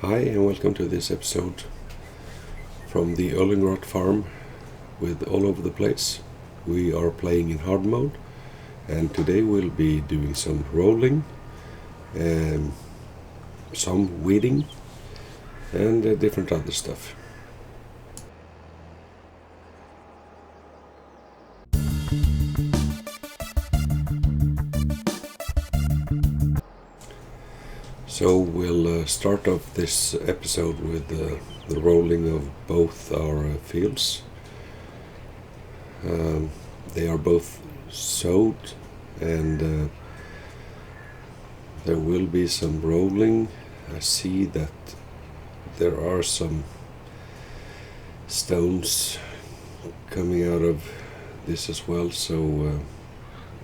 Hi and welcome to this episode from the Erlengrat farm with All Over the Place. We are playing in hard mode and today we'll be doing some rolling and some weeding and different other stuff. So we'll start off this episode with the rolling of both our fields. They are both sowed and there will be some rolling. I see that there are some stones coming out of this as well, so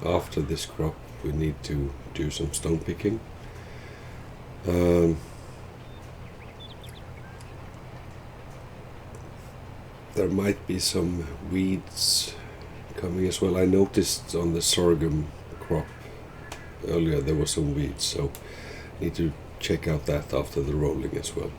after this crop we need to do some stone picking. There might be some weeds coming as well. I noticed on the sorghum crop earlier there were some weeds, so I need to check out that after the rolling as well.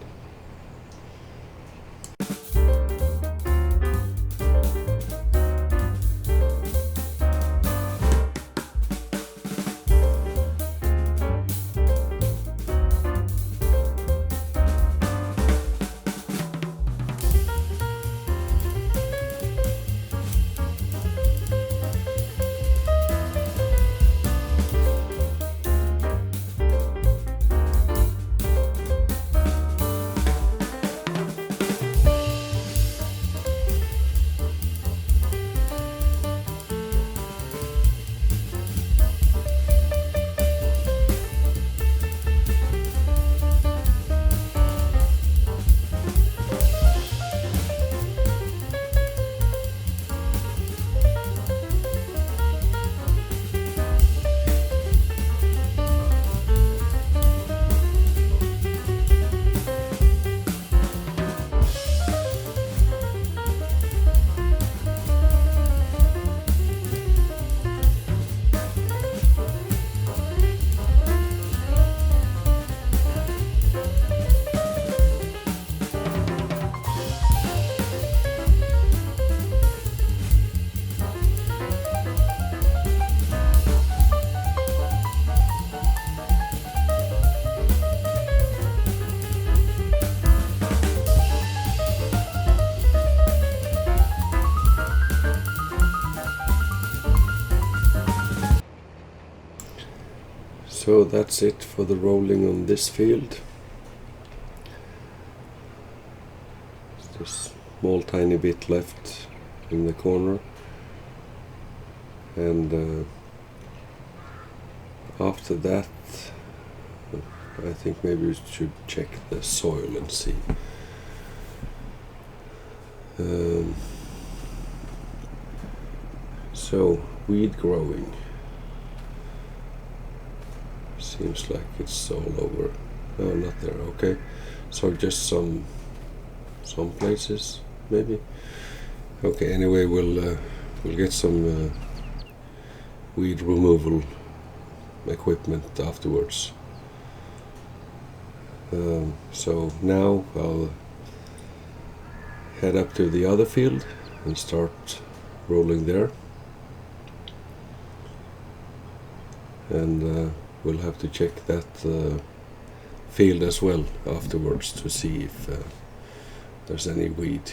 So that's it for the rolling on this field. There's a small tiny bit left in the corner, and after that I think maybe we should check the soil and see. So weed growing. Seems like it's all over. No, not there. Okay, so just some places maybe. Okay. Anyway, we'll get some weed removal equipment afterwards. So now I'll head up to the other field and start rolling there. And we'll have to check that field as well afterwards to see if there's any weed.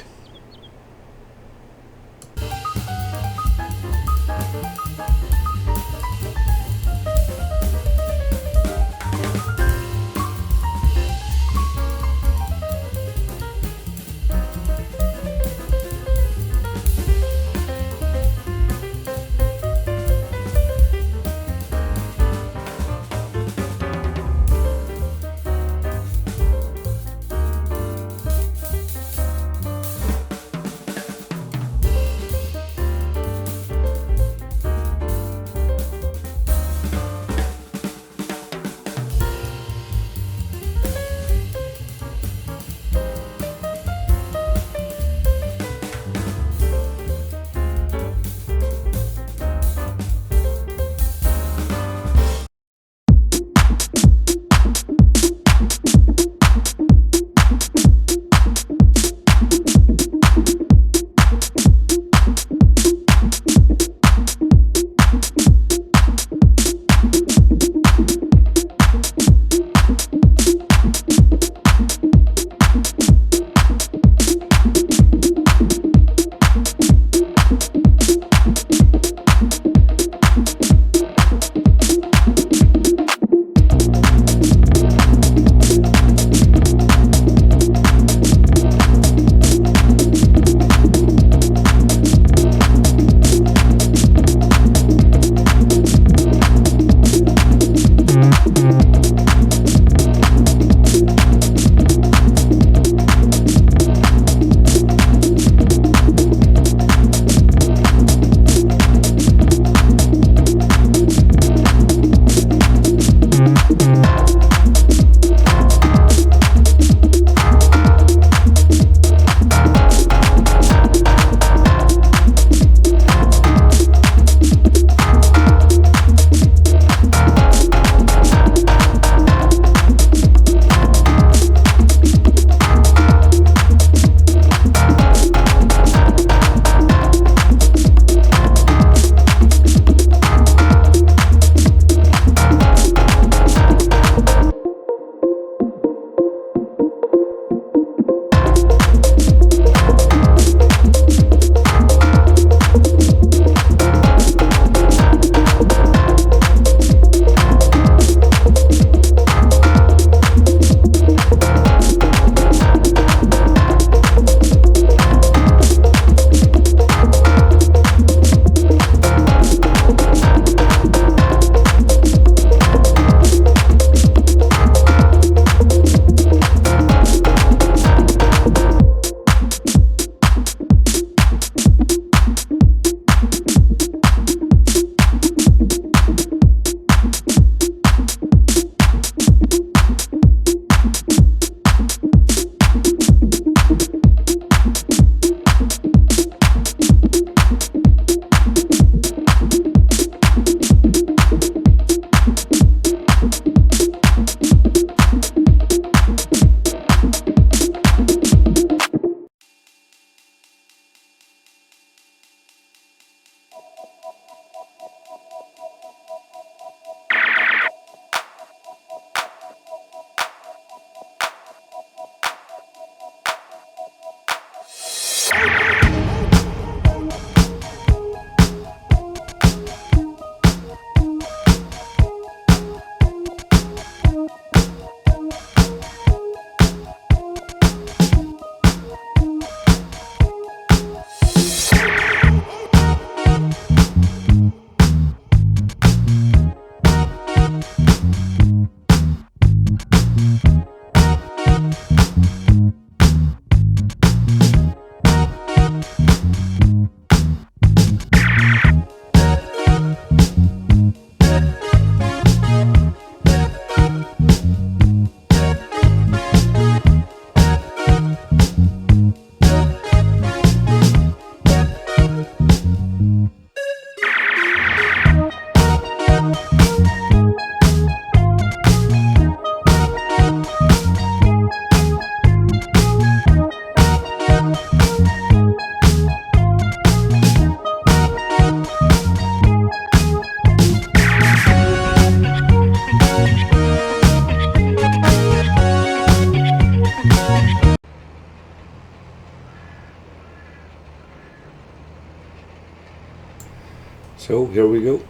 So here we go,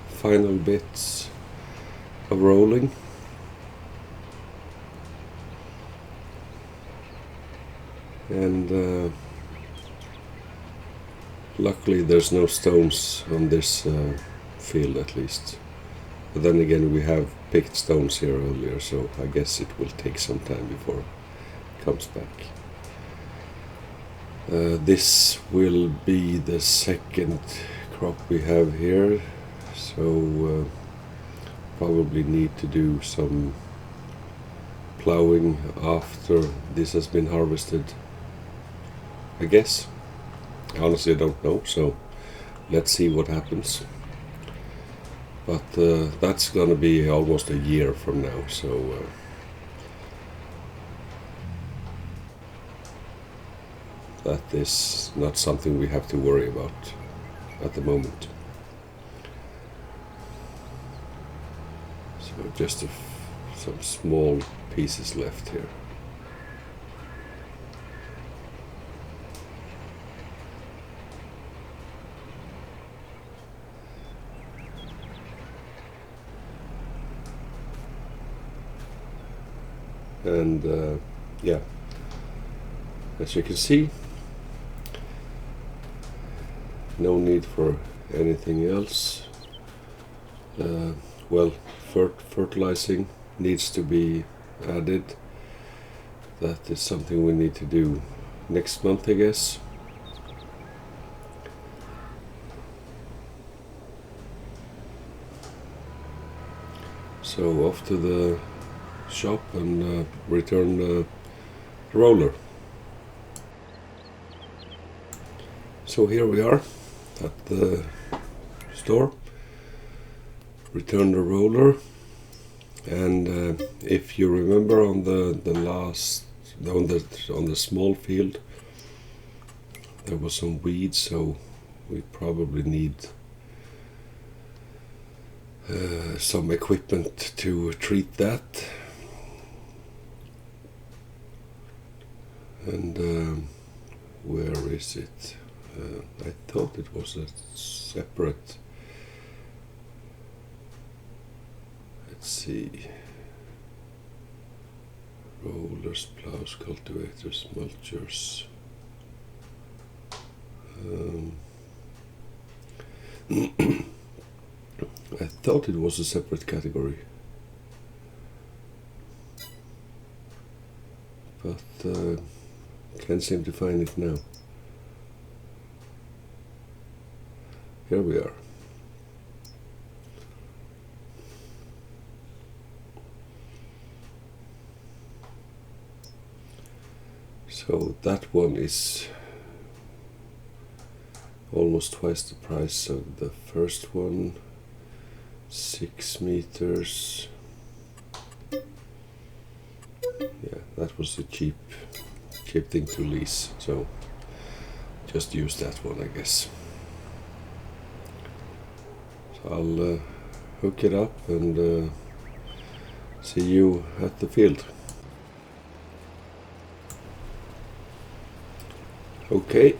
final bits of rolling. And luckily there's no stones on this field at least. But then again, we have picked stones here earlier, so I guess it will take some time before it comes back. This will be the second crop we have here, so probably need to do some plowing after this has been harvested, I guess. I honestly don't know, so let's see what happens. But that's gonna be almost a year from now, so that is not something we have to worry about at the moment. So just some small pieces left here. And yeah, as you can see, no need for anything else. Well, fertilizing needs to be added. That is something we need to do next month, I guess. So off to the shop and return the roller. So here we are at the store. Return the roller, and if you remember on the small field, there was some weeds, so we probably need some equipment to treat that. And where is it? I thought it was a separate. Let's see. Rollers, plows, cultivators, mulchers. I thought it was a separate category, but can't seem to find it now. Here we are. So that one is almost twice the price of the first one. 6 meters. Yeah, that was a cheap thing to lease, so just use that one, I guess. So I'll hook it up and see you at the field. Okay,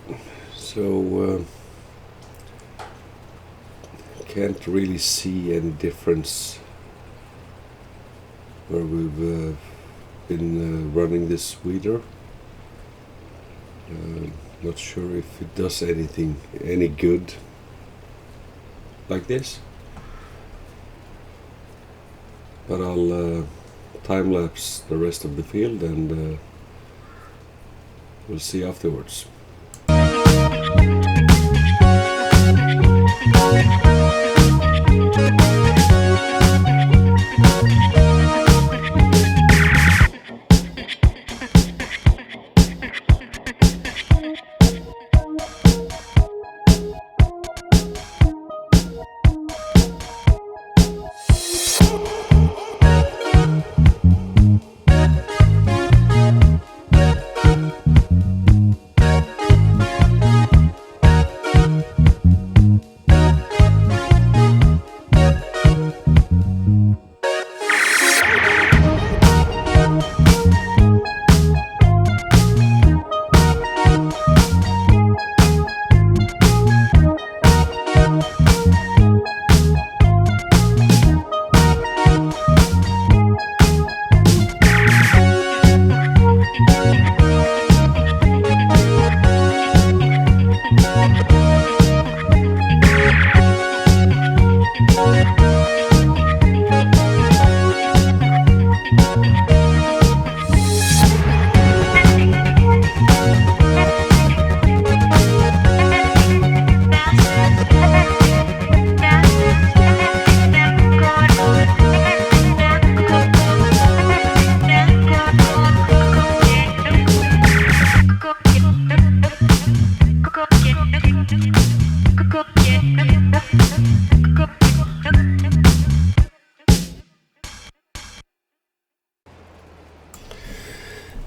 so can't really see any difference where we've been running this weeder. Not sure if it does any good like this, but I'll time-lapse the rest of the field and we'll see afterwards.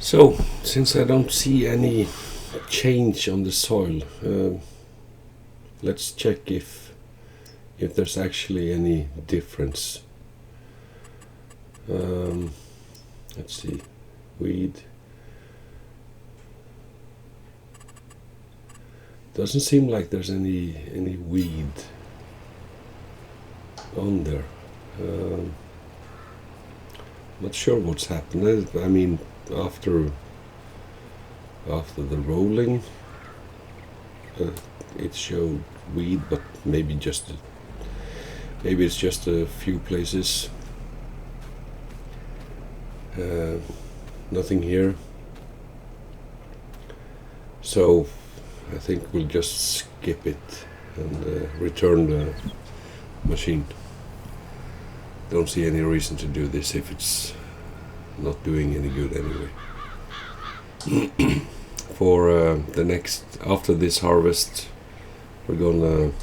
So, since I don't see any change on the soil, let's check if there's actually any difference. Let's see, weed. Doesn't seem like there's any weed on there. Not sure what's happened. I mean, after the rolling, it showed weed, but maybe it's just a few places. Nothing here. So I think we'll just skip it and return the machine. Don't see any reason to do this if it's not doing any good anyway. For the next, after this harvest, we're gonna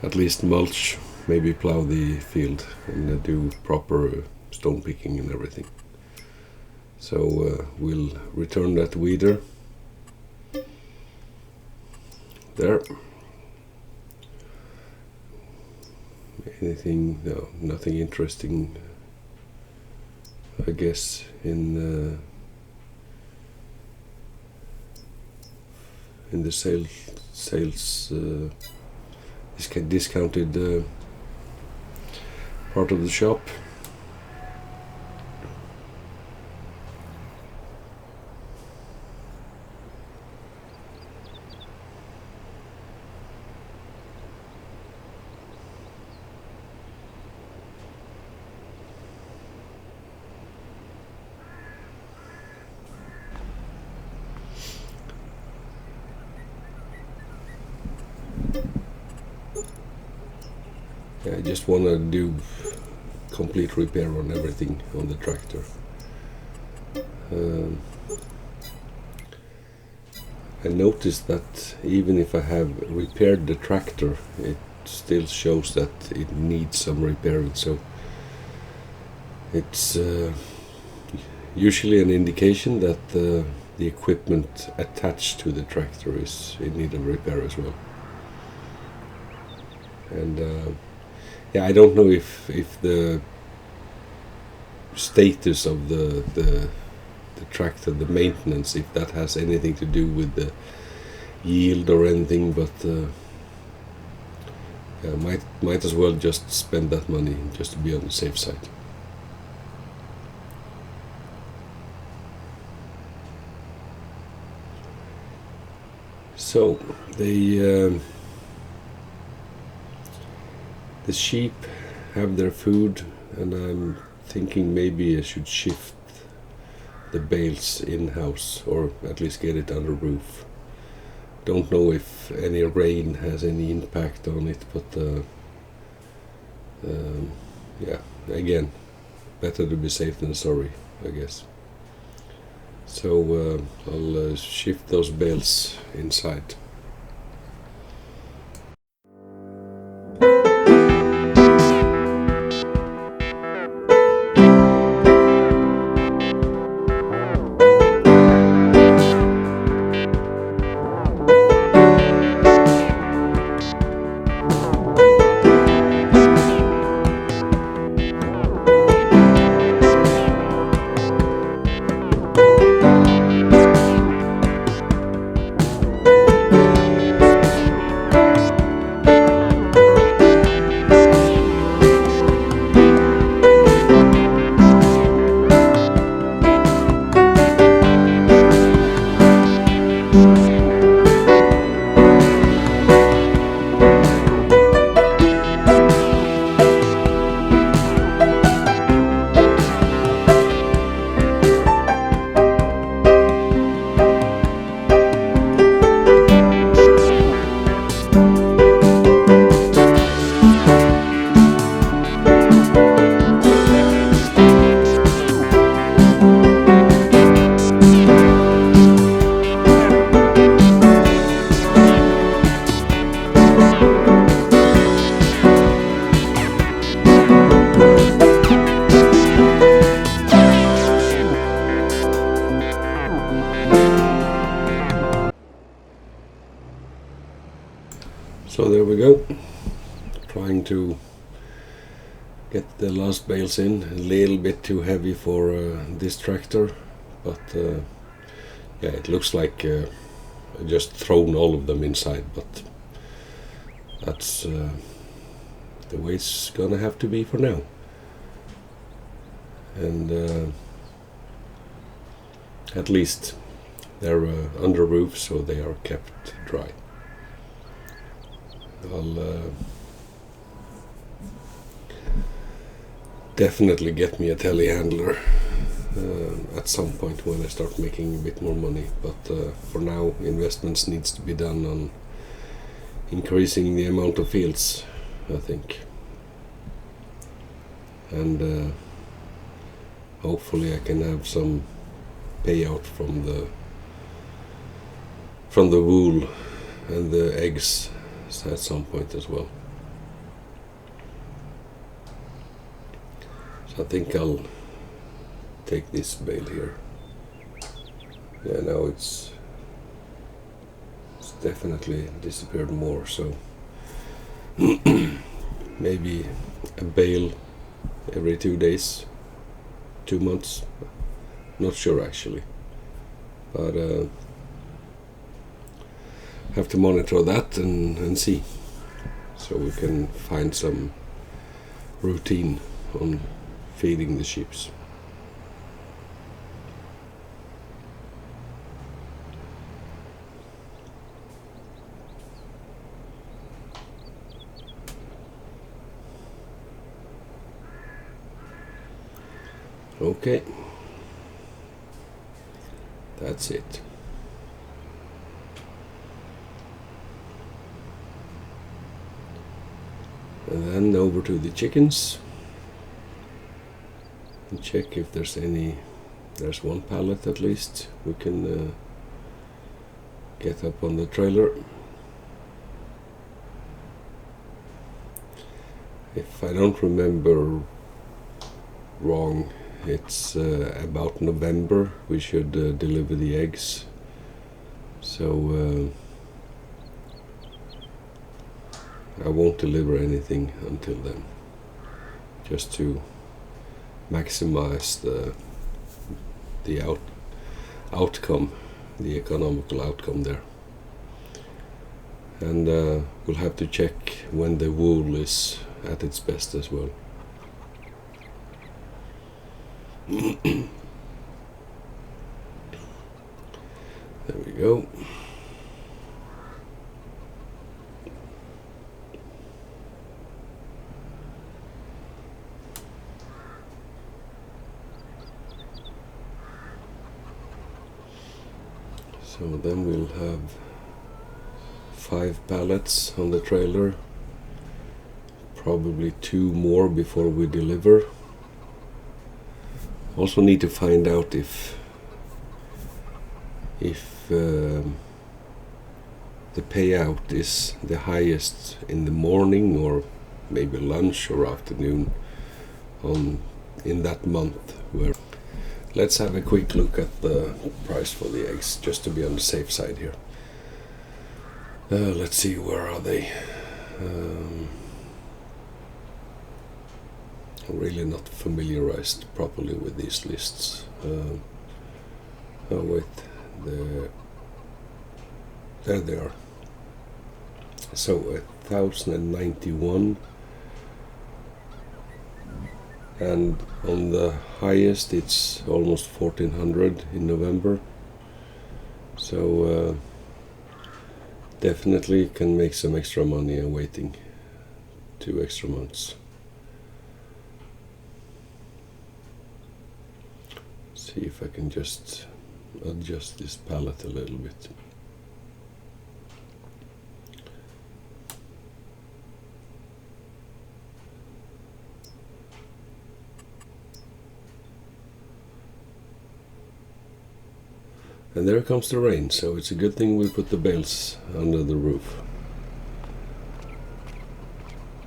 at least mulch, maybe plow the field and do proper stone picking and everything. So we'll return that weeder there. Anything? No, nothing interesting, I guess, in the sales discounted part of the shop. I just want to do complete repair on everything on the tractor. I noticed that even if I have repaired the tractor, it still shows that it needs some repairing. So it's usually an indication that the equipment attached to the tractor is in need of repair as well. And yeah, I don't know if the status of the tractor, the maintenance, if that has anything to do with the yield or anything, but yeah, might as well just spend that money just to be on the safe side. So the sheep have their food, and I'm thinking maybe I should shift the bales in-house, or at least get it under roof. Don't know if any rain has any impact on it, but yeah, again, better to be safe than sorry, I guess. So I'll shift those bales inside. So there we go, trying to get the last bales in. A little bit too heavy for this tractor, but yeah, it looks like I just thrown all of them inside, but that's the way it's gonna have to be for now. And at least they're under roof, so they are kept dry. I'll definitely get me a telehandler at some point when I start making a bit more money, but for now investments needs to be done on increasing the amount of fields, I think, and hopefully I can have some payout from the wool and the eggs at some point as well. So I think I'll take this bale here. Yeah, now it's definitely disappeared more, so maybe a bale every 2 days, 2 months, not sure actually, but have to monitor that and see, so we can find some routine on feeding the sheep. Okay, that's it. And then over to the chickens and check if there's any. There's one pallet at least we can get up on the trailer. If I don't remember wrong, it's about November we should deliver the eggs, so I won't deliver anything until then, just to maximize the outcome, the economical outcome there. And we'll have to check when the wool is at its best as well. There we go. So then we'll have 5 pallets on the trailer, probably 2 more before we deliver. Also need to find out if the payout is the highest in the morning or maybe lunch or afternoon in that month. Where let's have a quick look at the price for the eggs, just to be on the safe side here. Let's see, where are they? I'm really not familiarized properly with these lists. Oh wait, there they are. So 1,091, and on the highest it's almost 1,400 in November. So definitely can make some extra money waiting 2 extra months. See if I can just adjust this palette a little bit. And there comes the rain, so it's a good thing we put the bales under the roof.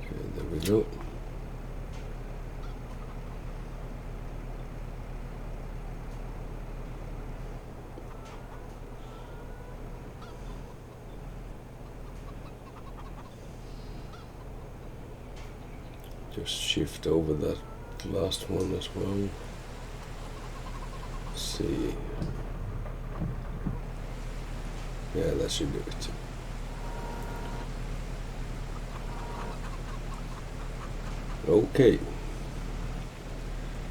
Okay, there we go. just shift over that last one as well. Let's see. Yeah, that should do it. Okay.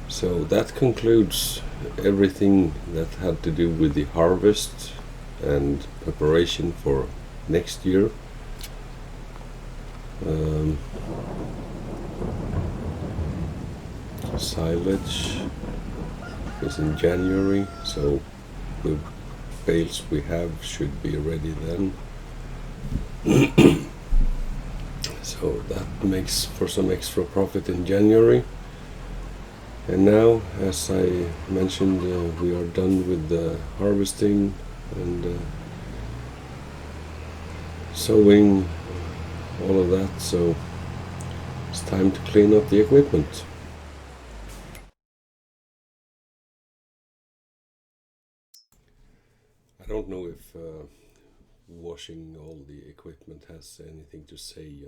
So that concludes everything that had to do with the harvest and preparation for next year. Silage is in January, so the bales we have should be ready then. So that makes for some extra profit in January. And now, as I mentioned, we are done with the harvesting and sowing, all of that, so it's time to clean up the equipment. I don't know if washing all the equipment has anything to say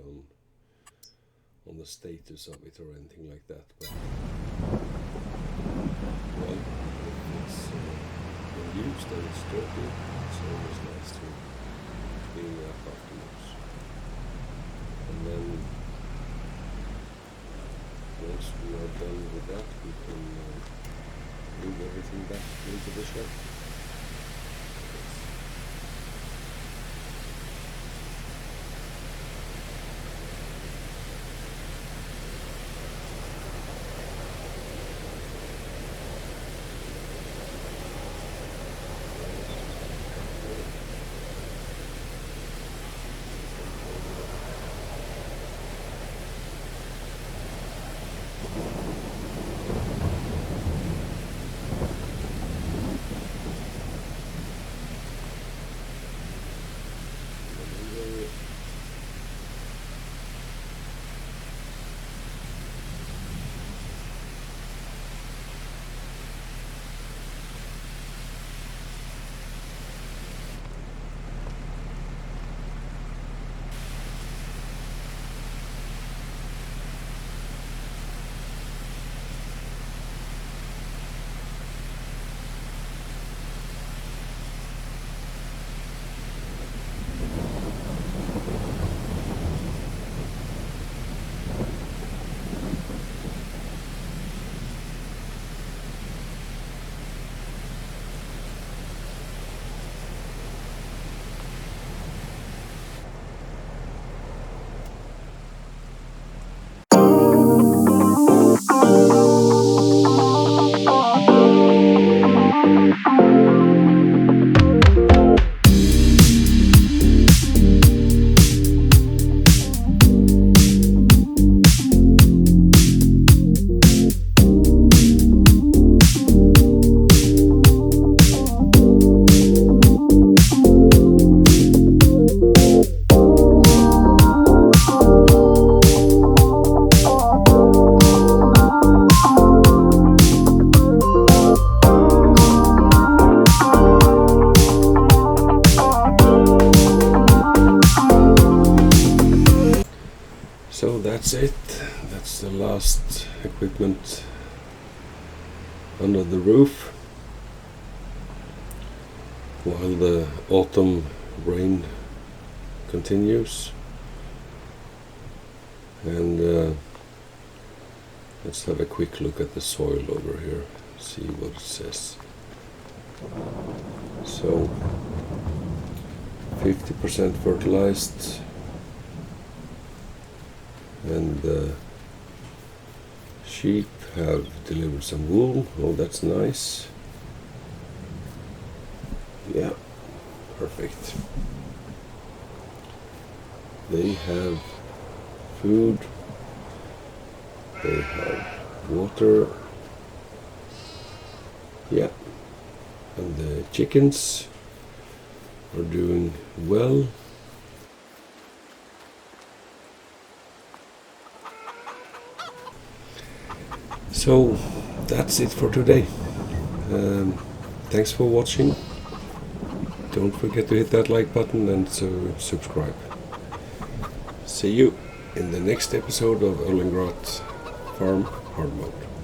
on the status of it or anything like that, but well, if it's been used and it's dirty, it's always nice to clean it up afterwards. And then once we are done with that, we can move everything back into the shed. So that's it. That's the last equipment under the roof while the autumn rain continues. And let's have a quick look at the soil over here, see what it says. So 50% fertilized, and the sheep have delivered some wool. Oh, that's nice. Yeah, perfect. They have food, they have water, yeah, and the chickens are doing well. So that's it for today. Thanks for watching. Don't forget to hit that like button and subscribe. See you. in the next episode of Erlengrat Farm Hard Mode.